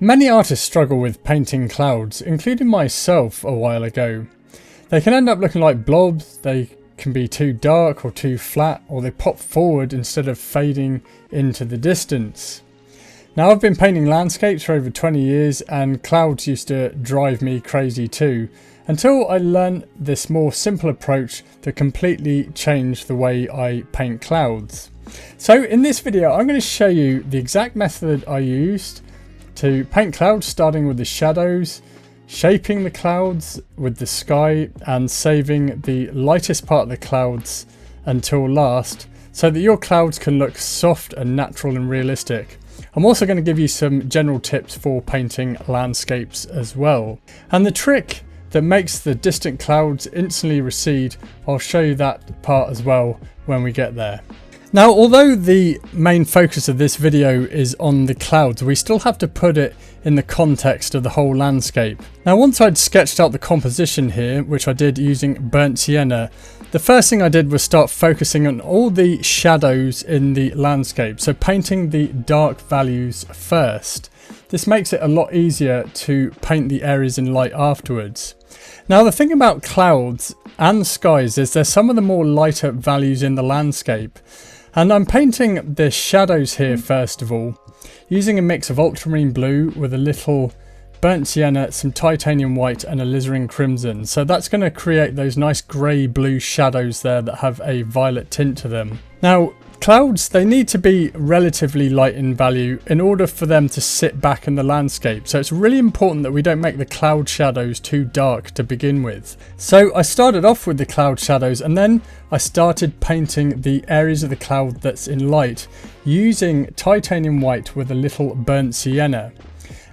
Many artists struggle with painting clouds, including myself a while ago. They can end up looking like blobs, they can be too dark or too flat, or they pop forward instead of fading into the distance. Now, I've been painting landscapes for over 20 years and clouds used to drive me crazy too, until I learned this more simple approach that completely changed the way I paint clouds. So in this video I'm going to show you the exact method I used to paint clouds, starting with the shadows, shaping the clouds with the sky, and saving the lightest part of the clouds until last, so that your clouds can look soft and natural and realistic. I'm also going to give you some general tips for painting landscapes as well. And the trick that makes the distant clouds instantly recede, I'll show you that part as well when we get there. Now, although the main focus of this video is on the clouds, we still have to put it in the context of the whole landscape. Now, once I'd sketched out the composition here, which I did using burnt sienna, the first thing I did was start focusing on all the shadows in the landscape, so painting the dark values first. This makes it a lot easier to paint the areas in light afterwards. Now, the thing about clouds and skies is there's some of the more lighter values in the landscape. And I'm painting the shadows here first of all, using a mix of ultramarine blue with a little burnt sienna, some titanium white and alizarin crimson. So that's going to create those nice grey blue shadows there that have a violet tint to them. Now, clouds, they need to be relatively light in value in order for them to sit back in the landscape. So it's really important that we don't make the cloud shadows too dark to begin with. So I started off with the cloud shadows and then I started painting the areas of the cloud that's in light using titanium white with a little burnt sienna.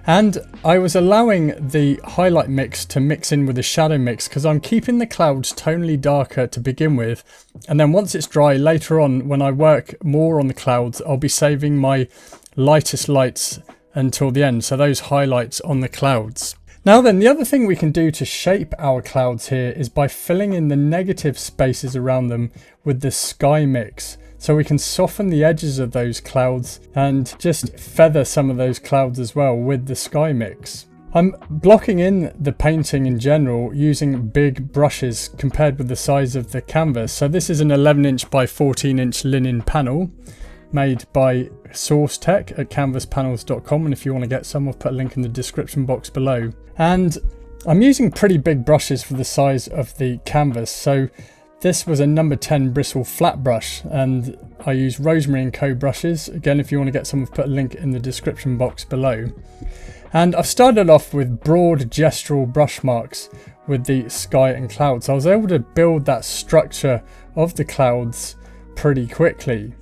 And I was allowing the highlight mix to mix in with the shadow mix because I'm keeping the clouds tonally darker to begin with. And then once it's dry later on, when I work more on the clouds, I'll be saving my lightest lights until the end. So those highlights on the clouds. Now then, the other thing we can do to shape our clouds here is by filling in the negative spaces around them with the sky mix. So we can soften the edges of those clouds and just feather some of those clouds as well with the sky mix. I'm blocking in the painting in general using big brushes compared with the size of the canvas. So this is an 11" by 14" linen panel made by SourceTech at canvaspanels.com, and if you want to get some, I'll put a link in the description box below. And I'm using pretty big brushes for the size of the canvas. So this was a number 10 bristle flat brush, and I use Rosemary & Co brushes. Again, if you want to get some, I've put a link in the description box below. And I've started off with broad gestural brush marks with the sky and clouds. So I was able to build that structure of the clouds pretty quickly.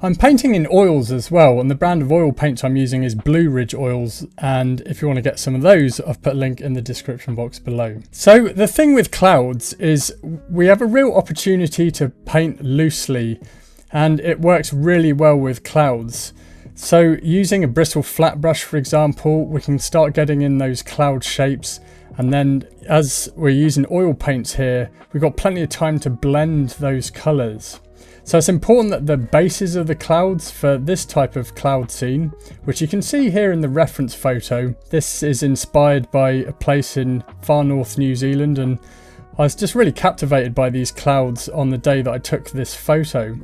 I'm painting in oils as well, and the brand of oil paints I'm using is Blue Ridge oils, and if you want to get some of those, I've put a link in the description box below. So the thing with clouds is we have a real opportunity to paint loosely, and it works really well with clouds. So using a bristle flat brush, for example, we can start getting in those cloud shapes, and then as we're using oil paints here, we've got plenty of time to blend those colours. So it's important that the bases of the clouds for this type of cloud scene, which you can see here in the reference photo, this is inspired by a place in far north New Zealand, and I was just really captivated by these clouds on the day that I took this photo.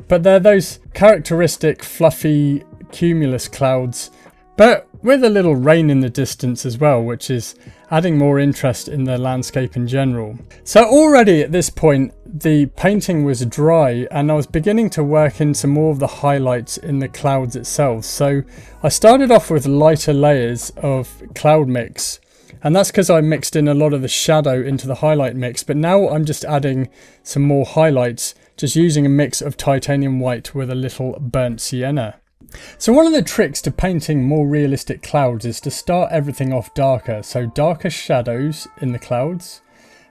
But they're those characteristic fluffy cumulus clouds, but with a little rain in the distance as well, which is adding more interest in the landscape in general. So already at this point, the painting was dry and I was beginning to work in some more of the highlights in the clouds itself. So I started off with lighter layers of cloud mix, and that's because I mixed in a lot of the shadow into the highlight mix. But now I'm just adding some more highlights, just using a mix of titanium white with a little burnt sienna. So one of the tricks to painting more realistic clouds is to start everything off darker. So darker shadows in the clouds,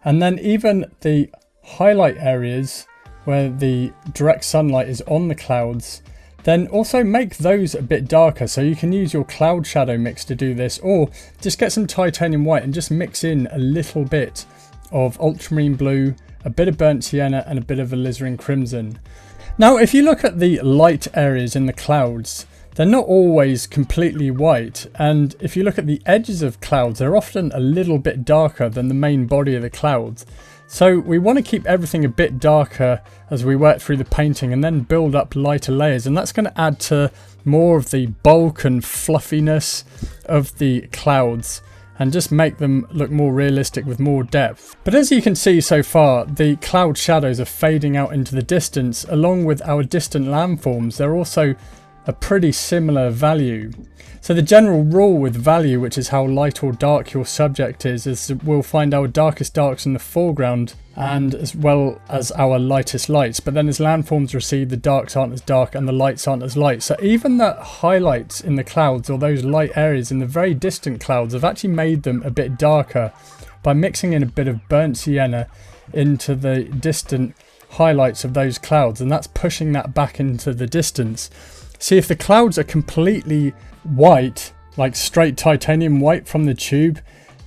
and then even the highlight areas where the direct sunlight is on the clouds, then also make those a bit darker. So you can use your cloud shadow mix to do this, or just get some titanium white and just mix in a little bit of ultramarine blue, a bit of burnt sienna and a bit of alizarin crimson. Now if you look at the light areas in the clouds, they're not always completely white, and if you look at the edges of clouds, they're often a little bit darker than the main body of the clouds. So we want to keep everything a bit darker as we work through the painting and then build up lighter layers, and that's going to add to more of the bulk and fluffiness of the clouds and just make them look more realistic with more depth. But as you can see so far, the cloud shadows are fading out into the distance along with our distant landforms. They're also a pretty similar value. So the general rule with value, which is how light or dark your subject is we'll find our darkest darks in the foreground and as well as our lightest lights. But then as landforms recede, the darks aren't as dark and the lights aren't as light. So even the highlights in the clouds, or those light areas in the very distant clouds, I've actually made them a bit darker by mixing in a bit of burnt sienna into the distant highlights of those clouds, and that's pushing that back into the distance. See, if the clouds are completely white, like straight titanium white from the tube,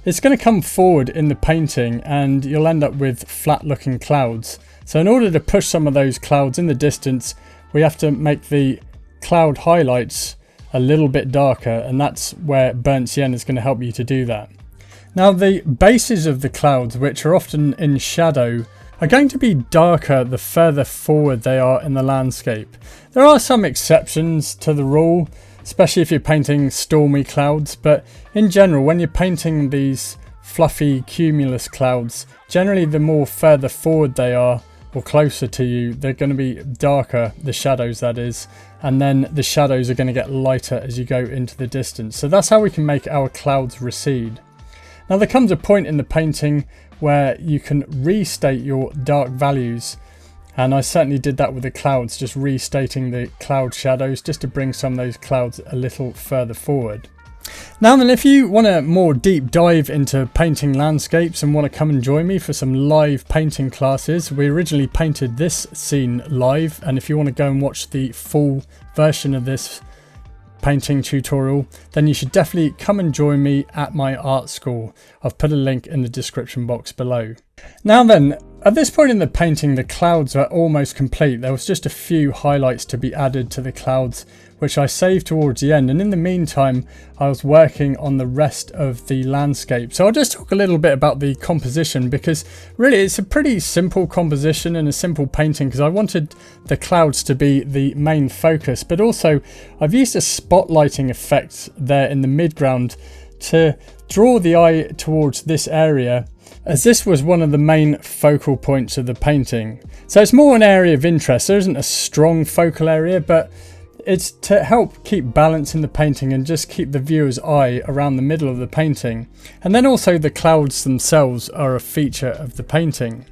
it's going to come forward in the painting and you'll end up with flat looking clouds. So in order to push some of those clouds in the distance, we have to make the cloud highlights a little bit darker, and that's where burnt sienna is going to help you to do that. Now the bases of the clouds, which are often in shadow, are going to be darker the further forward they are in the landscape. There are some exceptions to the rule, especially if you're painting stormy clouds, but in general, when you're painting these fluffy cumulus clouds, generally the more further forward they are or closer to you, they're going to be darker, the shadows that is, and then the shadows are going to get lighter as you go into the distance. So that's how we can make our clouds recede. Now there comes a point in the painting where you can restate your dark values, and I certainly did that with the clouds, just restating the cloud shadows just to bring some of those clouds a little further forward. Now then, if you want a more deep dive into painting landscapes and want to come and join me for some live painting classes, we originally painted this scene live, and if you want to go and watch the full version of this painting tutorial, then you should definitely come and join me at my art school. I've put a link in the description box below. Now then, at this point in the painting, the clouds are almost complete. There was just a few highlights to be added to the clouds, which I saved towards the end, and in the meantime I was working on the rest of the landscape. So I'll just talk a little bit about the composition, because really it's a pretty simple composition and a simple painting, because I wanted the clouds to be the main focus, but also I've used a spotlighting effect there in the midground to draw the eye towards this area, as this was one of the main focal points of the painting. So it's more an area of interest. There isn't a strong focal area, but it's to help keep balance in the painting and just keep the viewer's eye around the middle of the painting. And then also the clouds themselves are a feature of the painting.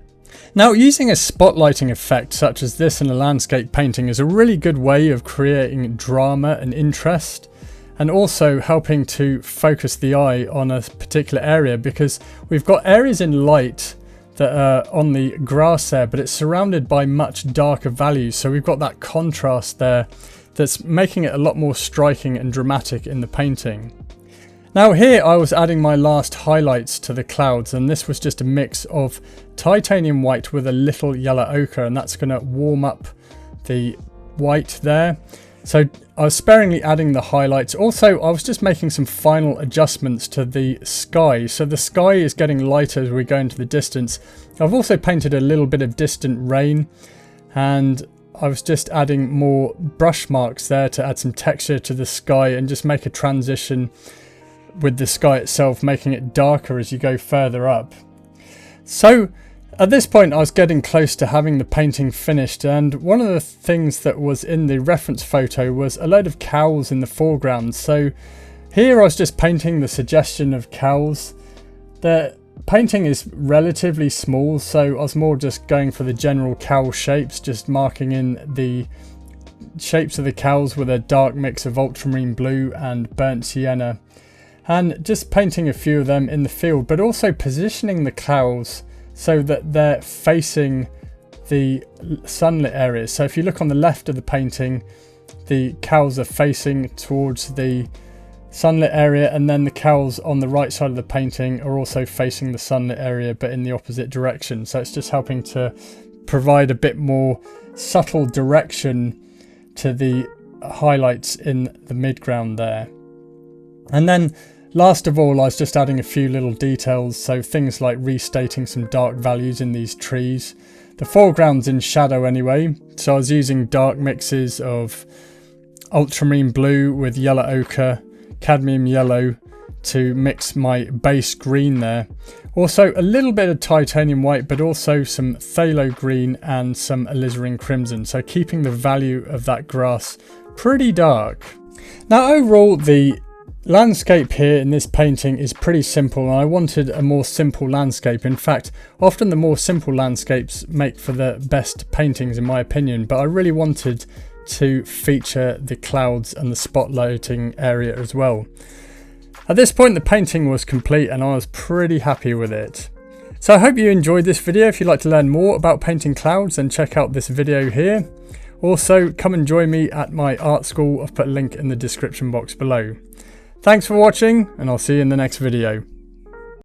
Now, using a spotlighting effect such as this in a landscape painting is a really good way of creating drama and interest, and also helping to focus the eye on a particular area, because we've got areas in light that are on the grass there, but it's surrounded by much darker values. So we've got that contrast there that's making it a lot more striking and dramatic in the painting. Now here I was adding my last highlights to the clouds, and this was just a mix of titanium white with a little yellow ochre, and that's going to warm up the white there. So I was sparingly adding the highlights. Also, I was just making some final adjustments to the sky. So the sky is getting lighter as we go into the distance. I've also painted a little bit of distant rain, and I was just adding more brush marks there to add some texture to the sky and just make a transition with the sky itself, making it darker as you go further up. So at this point I was getting close to having the painting finished, and one of the things that was in the reference photo was a load of cows in the foreground. So here I was just painting the suggestion of cows. The painting is relatively small, so I was more just going for the general cow shapes, just marking in the shapes of the cows with a dark mix of ultramarine blue and burnt sienna, and just painting a few of them in the field, but also positioning the cows so that they're facing the sunlit areas. So if you look on the left of the painting, the cows are facing towards the sunlit area, and then the cows on the right side of the painting are also facing the sunlit area but in the opposite direction. So it's just helping to provide a bit more subtle direction to the highlights in the midground there. And then last of all, I was just adding a few little details, so things like restating some dark values in these trees. The foreground's in shadow anyway, so I was using dark mixes of ultramarine blue with yellow ochre, cadmium yellow to mix my base green there. Also a little bit of titanium white, but also some phthalo green and some alizarin crimson, so keeping the value of that grass pretty dark. Now overall, the landscape here in this painting is pretty simple, and I wanted a more simple landscape. In fact, often the more simple landscapes make for the best paintings in my opinion, but I really wanted to feature the clouds and the spotlighting area as well. At this point the painting was complete and I was pretty happy with it. So I hope you enjoyed this video. If you'd like to learn more about painting clouds, then check out this video here. Also, come and join me at my art school. I've put a link in the description box below. Thanks for watching, and I'll see you in the next video.